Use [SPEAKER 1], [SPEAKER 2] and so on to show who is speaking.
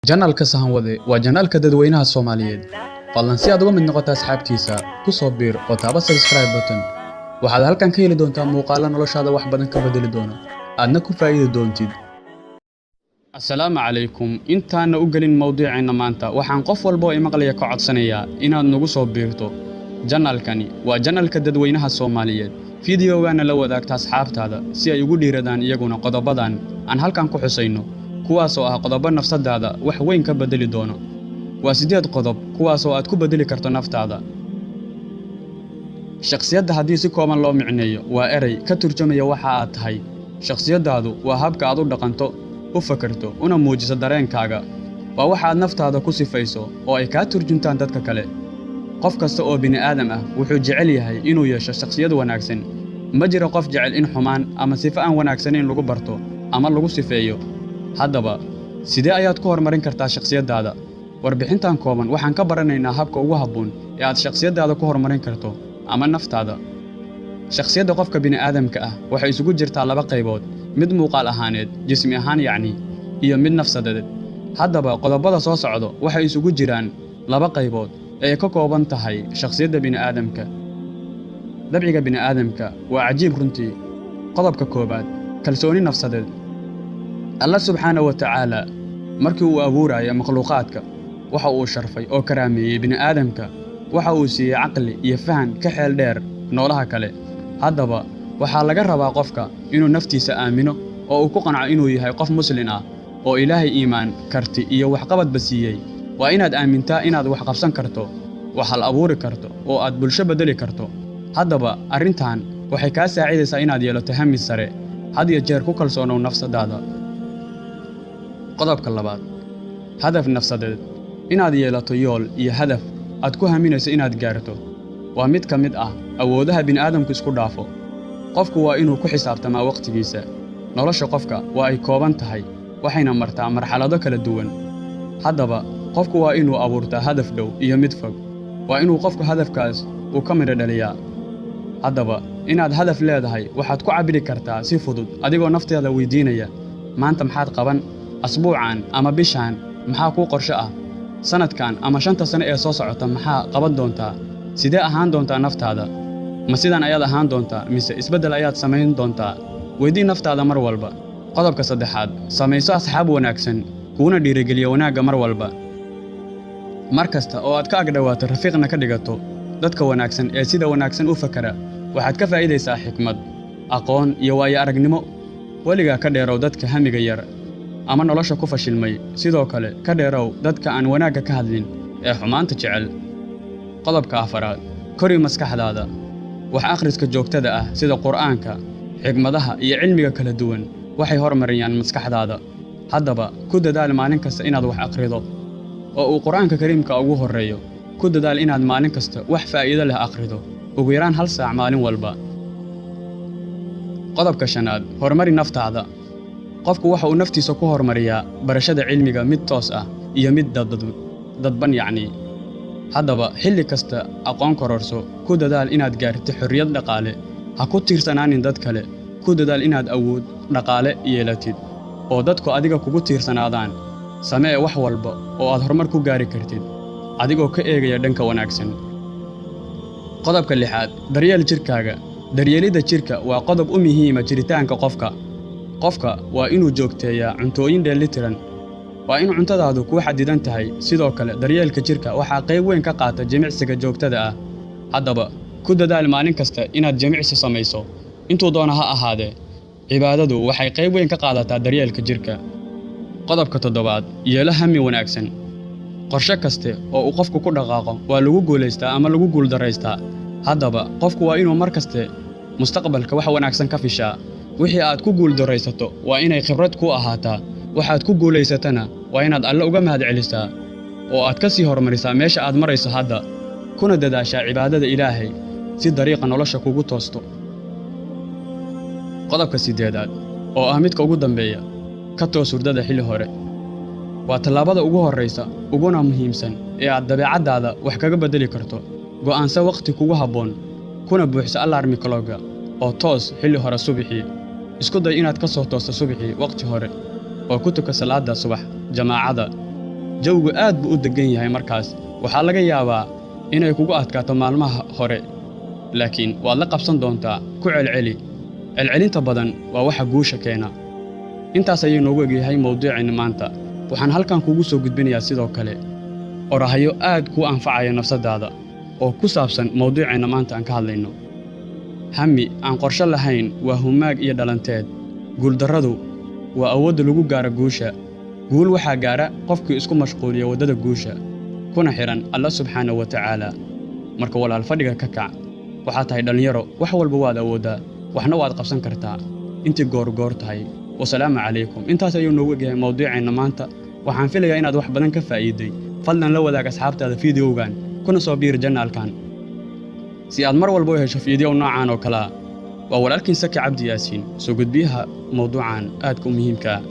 [SPEAKER 1] janaalka sahanwade waa janaalka dadweynaha Soomaaliyeed fadlan si aad uga mid noqoto asxaabtiisa ku soo biir oo taaba subscribe button waxaad halkan ka heli doontaa muuqaalo noloshaada wax badan ka bedeli doona aadna ku faa'iido doontid. Assalaamu calaykum intaana u galin mowduuceena maanta waxaan qof walba oo maqlaya ka codsanayaa inaad nagu soo biirto janaalkani waa janaalka dadweynaha Soomaaliyeed fiidiyoogana la wadaagta asxaabtaada si ay ugu dhiiradaan iyaguna qodobadan aan halkan ku xusayno kuwaas oo ah qodobo nafsadaada wax weyn ka bedeli doono. waa 8 qodob kuwaas oo aad ku bedeli karto naftaada. shakhsiyadda haddii si kooban loo micneeyo waa eray ka turjumaya waxa aad tahay. shakhsiyaddaadu waa habka aad u dhaqanto, u fakarto, una muujiso dareenkaaga. waa waxa aad naftaada ku sifayso oo ay ka turjuntaan dadka kale. qof kasta oo bini'aadam ah wuxuu jecel yahay inuu yeesho shakhsiyad wanaagsan. ma jiro qof jecel in xumaan ama sifo aan wanaagsanayn lagu barto ama lagu sifeeyo. haddaba sidee ayaad ku horumarin kartaa shakhsiyaddaada? warbixintan kooban waxaan ka baranaynaa habka ugu habboon ee aad shakhsiyaddaada ku horumarin karto ama naftaada. shakhsiyadda qofka bini'aadamka ah waxay isugu jirtaa 2 qaybood, mid muuqaal ahaaneed, jismi ahaan yacni, iyo mid nafsadeed. haddaba qodobada soo socdo waxay isugu jiraan 2 qaybood ee ka kooban tahay shakhsiyadda bini'aadamka. dabciga bini'aadamka waa cajiib runtii. qodobka koobaad, kalsooni nafsadeed. Allah subxaanahu wa ta'aala markii uu abuurayo makhluuqaadka waxa uu sharfay oo karaameeyay bini'aadamka, waxa uu siiyay caqli iyo fahan ka xeel dheer noolaha kale. haddaba waxaa laga rabaa qofka inuu naftiisa aamino oo uu ku qanco inuu yahay qof muslin ah oo Ilaahay iimaan, karti iyo waxqabadba siiyey. waa inaad aamintaa inaad wax qabsan karto, wax hal abuuri karto oo aad bulsho bedeli karto. haddaba arrintan waxay kaa saacidaysaa inaad yeelato hami sare, had iyo jeer ku kalsoonow nafsadaada. qodobka labaad, hadaf nafsadeed. inaad yeelato yool iyo hadaf aad ku haminayso inaad gaarto waa mid ka mid ah awoodaha bini'aadamku isku dhaafo. qofku waa inuu ku xisaabtamaa waqtigiisa. nolosha qofka waa ay kooban tahay, waxayna martaa marxalado kala duwan. haddaba qofku waa inuu abuurtaa hadaf dhow iyo mid fog. waa inuu qofku hadafkaas uu ka midho dhaliyaa. haddaba inaad hadaf leedahay waxaad ku cabiri kartaa si fudud adigoo naftaada weydiinaya, maanta maxaad qaban? asbuucan ama bishaan maxaa kuu qorshe ah? sanadkan ama 5 sano ee soo socota maxaa qaban doontaa? sidee ahaan doontaa naftaada? ma sidan ayaad ahaan doontaa mise isbeddel ayaad samayn doontaa? weydii naftaada mar walba. qodobka saddexaad, samayso asxaab wanaagsan kuuna dhiirigeliya wanaagga mar walba. mar kasta oo aad ka agdhawaato rafiiqna ka dhigato dadka wanaagsan ee sida wanaagsan u fakara, waxaad ka faa'iidaysaa xikmad, aqoon iyo waayo aragnimo. weligaa ka dheerow dadka hamiga yar ama nolosha ku fashilmay. sidoo kale ka dheerow dadka aan wanaagga ka hadlin ee xumaanta jecel. qodobka afaraad, kori maskaxdaada. wax akhriska joogtada ah sida qur'aanka, xikmadaha iyo cilmiga kala duwan waxay horumariyaan maskaxdaada. haddaba ku dadaal maalin kasta inaad wax akhrido oo uu qur'aanka kariimka ugu horreeyo. ku dadaal inaad maalin kasta wax faa'iido leh akhrido ugu yaraan 1 saac maalin walba. qodobka shanaad, horumari naftaada. qofku waxa uu naftiisa ku horumariyaa barashada cilmiga mid toos ah iyo mid dadban yacni. haddaba xilli kasta aqoon kororso. ku dadaal inaad gaarto xorriyad dhaqaale. ha ku tiirsanaanin dad kale. ku dadaal inaad awood dhaqaale yeelatid oo dadku adiga kugu tiirsanaadaan. samee wax walba oo aad horumar ku gaari kartid adigoo ka eegaya dhanka wanaagsan. qodobka 6aad, daryeel jirkaaga. daryeelidda jirka waa qodob u muhiima jiritaanka qofka. qofka waa inuu joogteeyaa cuntooyin dheellitiran. waa in cuntadaadu ku xadidan tahay. sidoo kale daryeelka jirka waxaa qayb weyn ka qaata jimicsiga joogtada ah. haddaba ku dadaal maalin kasta inaad jimicsi samayso, intuu doona ha ahaadee. cibaadadu waxay qayb weyn ka qaadataa daryeelka jirka. qodobka 7aad, yeelo hami wanaagsan. qorshe kaste oo uu qofku ku dhaqaaqo waa lagu guulaystaa ama lagu guuldaraystaa. haddaba qofku waa inuu mar kaste mustaqbalka wax wanaagsan ka fishaa. wixii aad ku guuldaraysato waa inay khibrad ku ahaataa. waxaad ku guulaysatana waa inaad alle uga mahadcelisaa oo aad ka sii horumarisaa meesha aad marayso hadda, kuna dadaashaa cibaadada Ilaahay si dariiqa nolosha kugu toosto. qodobka 8aad oo ah midka ugu dambeeya, ka toos hurdada xilli hore. waa tallaabada ugu horreysa uguna muhiimsan ee aad dabeecaddaada wax kaga bedeli karto. go'aansa waqti kugu habboon, kuna buuxisa alarmi clock oo toos xilli hore subaxii. isku day inaad ka soo toosto subaxii waqti hore oo ku tuka salaada subax jamaacada jawgu aad buu u degan yahay markaas waxaa laga yaabaa inay kugu adkaato maalmaha hore laakiin waad la qabsan doontaa ku celceli celcelinta badan waa waxa guusha keena intaas ayuu noogu egyahay mawduuceena maanta waxaan halkan kugu soo gudbinayaa sidoo kale orahayo aad ku anfacaya nafsadaada oo ku saabsan mawduuceena maanta aan ka hadlayno hami aan qorshe lahayn waa humaag iyo dhalanteed guuldarradu waa awoodda lagu gaaro guusha guul waxaa gaara qofkii isku mashquuliya waddada guusha kuna xiran alla subxaanahu wa tacaala marka walaal fadhiga ka kac waxaa tahay dhallinyaro wax walba waad awooddaa waxna waad qabsan kartaa intii goorgoor tahay wasalaamu calaykum intaas ayuu noogu egyahay mawduuceena maanta waxaan filayaa inaad wax badan ka faa'iiday fadlan la wadaag asxaabtaada fiidiyowgan kuna soo biir janaalkan si aad mar walba u hesho fiidiyow noocan oo kale waa walaalkiin Saki Cabdi Yaasiin soo gudbiyaha mawduucan aadka u muhiimka ah